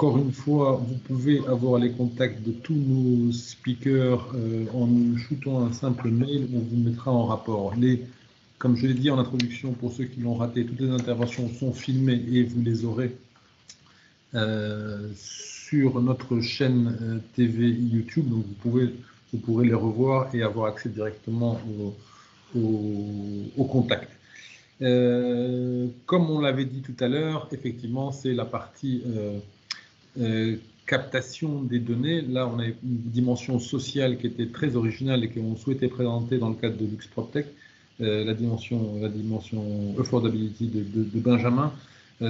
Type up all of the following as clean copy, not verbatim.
encore une fois, vous pouvez avoir les contacts de tous nos speakers en nous shootant un simple mail, on vous mettra en rapport. Comme je l'ai dit en introduction, pour ceux qui l'ont raté, toutes les interventions sont filmées et vous les aurez sur notre chaîne TV YouTube. Donc vous pourrez les revoir et avoir accès directement au contact. Comme on l'avait dit tout à l'heure, effectivement, c'est la partie captation des données. Là, on a une dimension sociale qui était très originale et qu'on souhaitait présenter dans le cadre de LuxPropTech, la dimension affordability de Benjamin.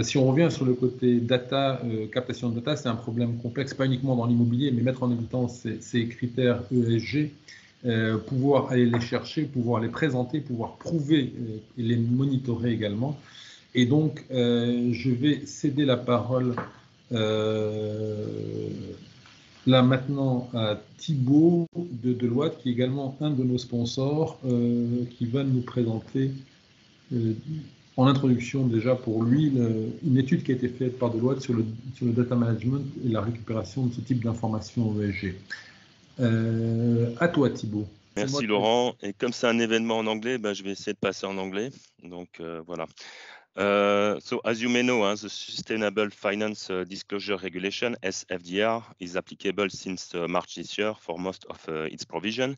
Si on revient sur le côté data, captation de data, c'est un problème complexe, pas uniquement dans l'immobilier, mais mettre en évidence ces critères ESG, pouvoir aller les chercher, pouvoir les présenter, pouvoir prouver et les monitorer également. Et donc, je vais céder la parole là maintenant à Thibaut de Deloitte, qui est également un de nos sponsors, qui va nous présenter en introduction déjà pour lui une étude qui a été faite par Deloitte sur le data management et la récupération de ce type d'informations ESG. À toi Thibaut. Merci Laurent. Et comme c'est un événement en anglais, je vais essayer de passer en anglais. Donc voilà. So as you may know, the Sustainable Finance Disclosure Regulation, SFDR, is applicable since March this year for most of its provision.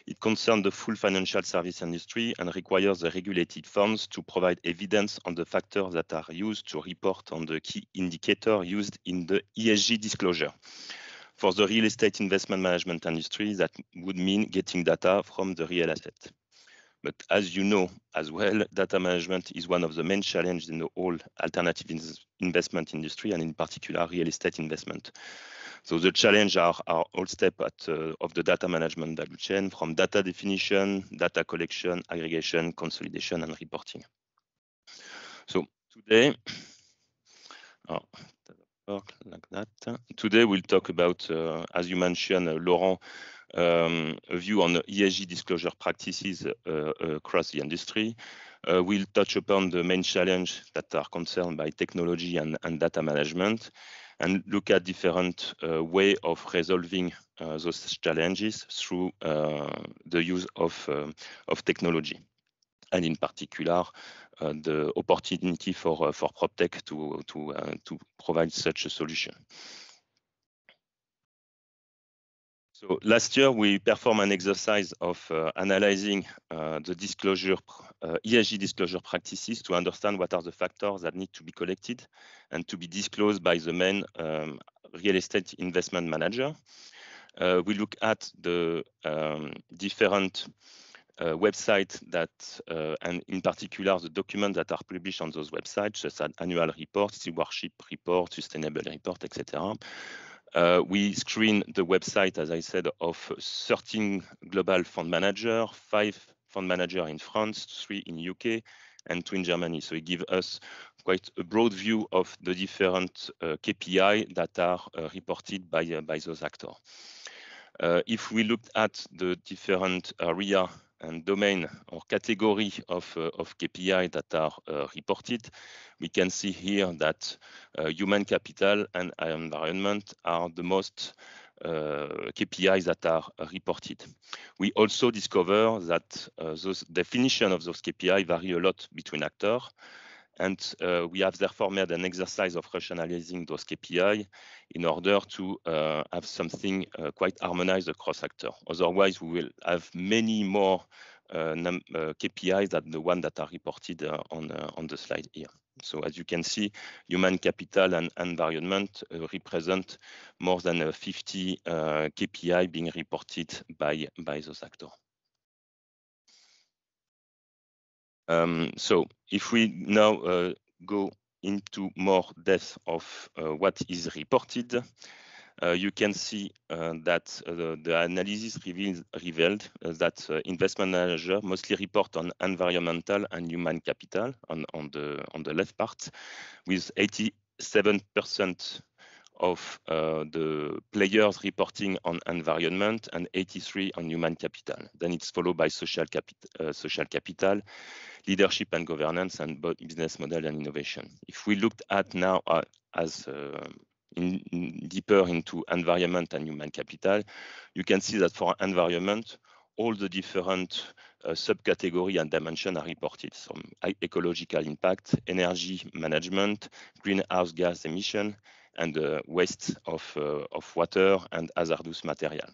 It concerns the full financial service industry and requires the regulated firms to provide evidence on the factors that are used to report on the key indicator used in the ESG disclosure. For the real estate investment management industry, that would mean getting data from the real asset. But as you know as well, data management is one of the main challenges in the whole alternative investment industry, and in particular real estate investment. So the challenges are all steps of the data management value chain, from data definition, data collection, aggregation, consolidation, and reporting. So today, today we'll talk about, as you mentioned, Laurent, a view on the ESG disclosure practices across the industry. We'll touch upon the main challenges that are concerned by technology and data management, and look at different ways of resolving those challenges through the use of technology, and in particular the opportunity for PropTech to provide such a solution. So last year, we performed an exercise of analyzing the disclosure, ESG disclosure practices to understand what are the factors that need to be collected and to be disclosed by the main real estate investment manager. We look at the different websites that, and in particular, the documents that are published on those websites, such as annual reports, stewardship report, sustainable report, etc. We screen the website, as I said, of 13 global fund managers, 5 fund managers in France, 3 in UK, and 2 in Germany. So it gives us quite a broad view of the different KPI that are reported by those actors. If we looked at the different area and domain or category of KPI that are reported, we can see here that human capital and environment are the most KPIs that are reported. We also discover that those definition of those KPI vary a lot between actors. And we have therefore made an exercise of rationalizing those KPI in order to have something quite harmonized across actors. Otherwise, we will have many more KPIs than the one that are reported on the slide here. So as you can see, human capital and environment represent more than 50 KPI being reported by those actors. So if we now go into more depth of what is reported, you can see that the analysis revealed that investment managers mostly report on environmental and human capital on the left part, with 87% of the players reporting on environment and 83% on human capital. Then it's followed by social capital, leadership and governance, and business model and innovation. If we looked at now as deeper into environment and human capital, you can see that for environment, all the different subcategory and dimension are reported. Some ecological impact, energy management, greenhouse gas emission, and waste of water and hazardous material.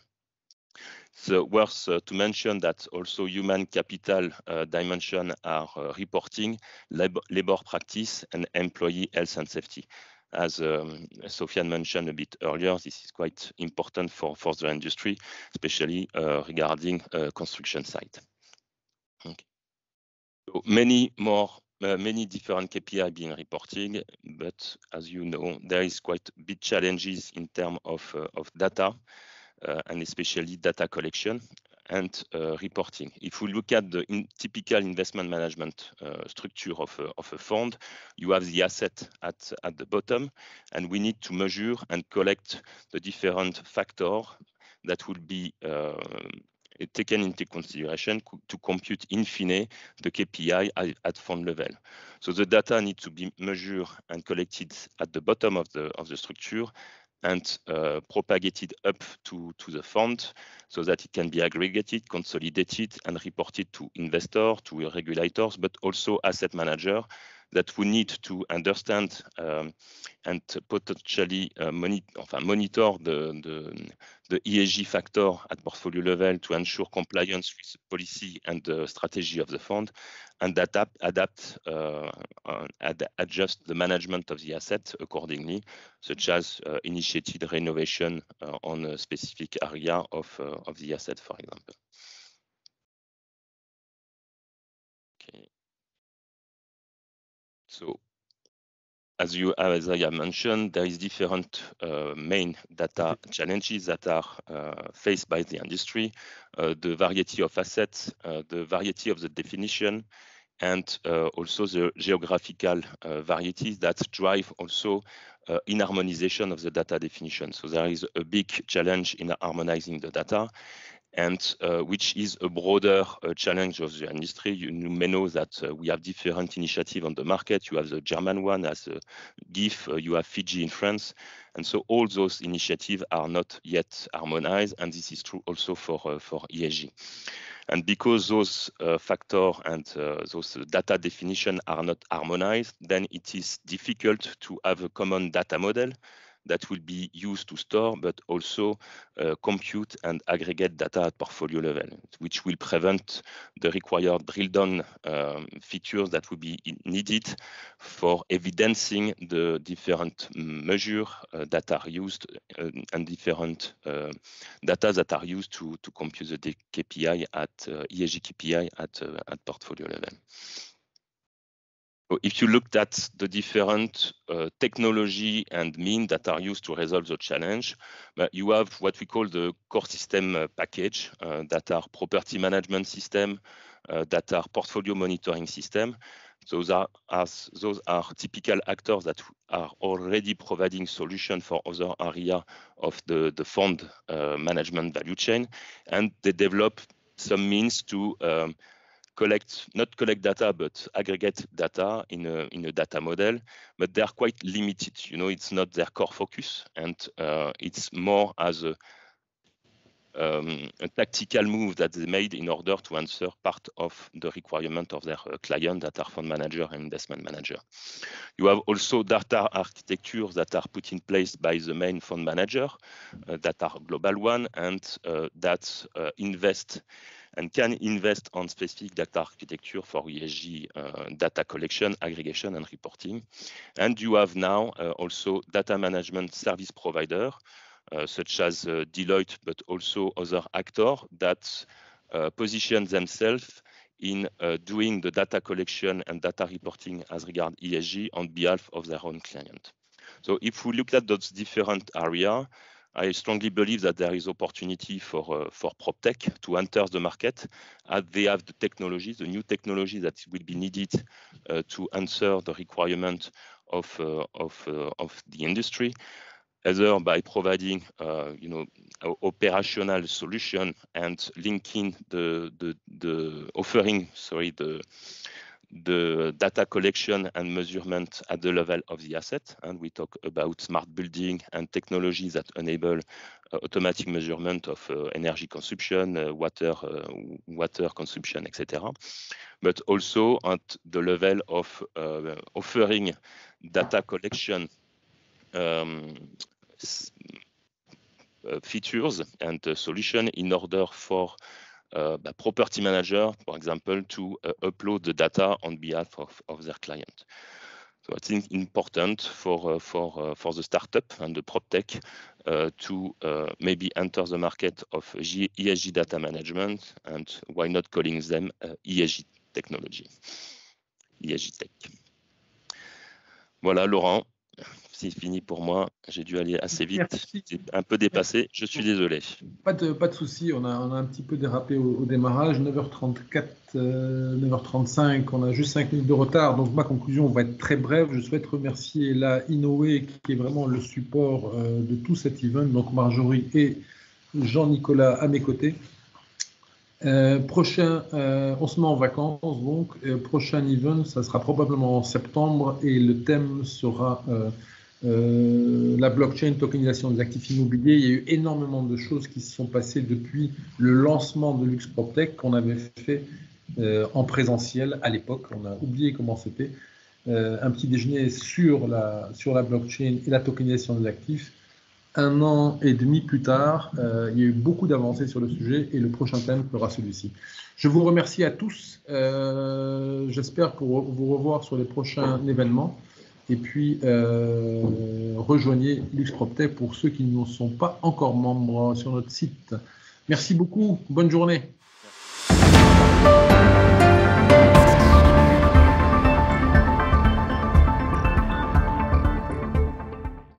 So worth to mention that also human capital dimension are reporting labor practice and employee health and safety. As Sofiane mentioned a bit earlier, this is quite important for the industry, especially regarding construction site. Okay. So many different KPI being reporting, but as you know, there is quite big challenges in terms of data. And especially data collection and reporting. If we look at the typical investment management structure of a fund, you have the asset at the bottom, and we need to measure and collect the different factors that will be taken into consideration to compute in fine the KPI at fund level. So the data need to be measured and collected at the bottom of the structure and propagated up to the fund so that it can be aggregated, consolidated, and reported to investors, to regulators, but also asset manager that we need to understand and potentially monitor the ESG factor at portfolio level to ensure compliance with the policy and the strategy of the fund, and adjust the management of the asset accordingly, such as initiated renovation on a specific area of the asset, for example. Okay. So, as I have mentioned, there is different main data challenges that are faced by the industry, the variety of assets, the variety of the definition, and also the geographical varieties that drive also inharmonization of the data definition. So there is a big challenge in harmonizing the data, and which is a broader challenge of the industry. You may know that we have different initiatives on the market. You have the German one as GIF, you have Fiji in France. And so all those initiatives are not yet harmonized, and this is true also for ESG. And because those factors and those data definition are not harmonized, then it is difficult to have a common data model that will be used to store, but also compute and aggregate data at portfolio level, which will prevent the required drill-down features that will be needed for evidencing the different measures that are used and different data that are used to compute the KPI at ESG KPI at portfolio level. So if you looked at the different technology and means that are used to resolve the challenge, you have what we call the core system package that are property management system, that are portfolio monitoring system. Those are typical actors that are already providing solution for other area of the fund management value chain, and they develop some means to not collect data, but aggregate data in a data model, but they are quite limited. You know, it's not their core focus, and it's more as a tactical move that they made in order to answer part of the requirement of their client that are fund manager and investment manager. You have also data architectures that are put in place by the main fund manager that are global one, and that invest and can invest on specific data architecture for ESG data collection, aggregation, and reporting. And you have now also data management service provider, such as Deloitte, but also other actors that position themselves in doing the data collection and data reporting as regard ESG on behalf of their own client. So if we look at those different areas, I strongly believe that there is opportunity for PropTech to enter the market, as they have the technology, the new technology that will be needed to answer the requirement of the industry, either by providing operational solution and linking the offering, the data collection and measurement at the level of the asset, and we talk about smart building and technologies that enable automatic measurement of energy consumption, water consumption, etc. But also at the level of offering data collection features and solution in order for property manager, for example, to upload the data on behalf of their client. So I think important for the startup and the PropTech to maybe enter the market of ESG data management, and why not calling them ESG technology, ESG tech. Voilà, Laurent. C'est fini pour moi. J'ai dû aller assez vite. C'est un peu dépassé. Je suis désolé. Pas de souci. On a un petit peu dérapé au démarrage. 9h34, 9h35. On a juste 5 minutes de retard. Donc, ma conclusion va être très brève. Je souhaite remercier la Inoue qui est vraiment le support de tout cet event. Donc, Marjorie et Jean-Nicolas à mes côtés. On se met en vacances. Donc, prochain event, ça sera probablement en septembre. Et le thème sera... la blockchain, tokenisation des actifs immobiliers. Il y a eu énormément de choses qui se sont passées depuis le lancement de LuxPropTech qu'on avait fait en présentiel à l'époque. On a oublié comment c'était. Un petit déjeuner sur la blockchain et la tokenisation des actifs. 1 an et demi plus tard, il y a eu beaucoup d'avancées sur le sujet et le prochain thème sera celui-ci. Je vous remercie à tous. J'espère vous revoir sur les prochains événements. Et puis, rejoignez LuxPropTech pour ceux qui ne sont pas encore membres sur notre site. Merci beaucoup. Bonne journée.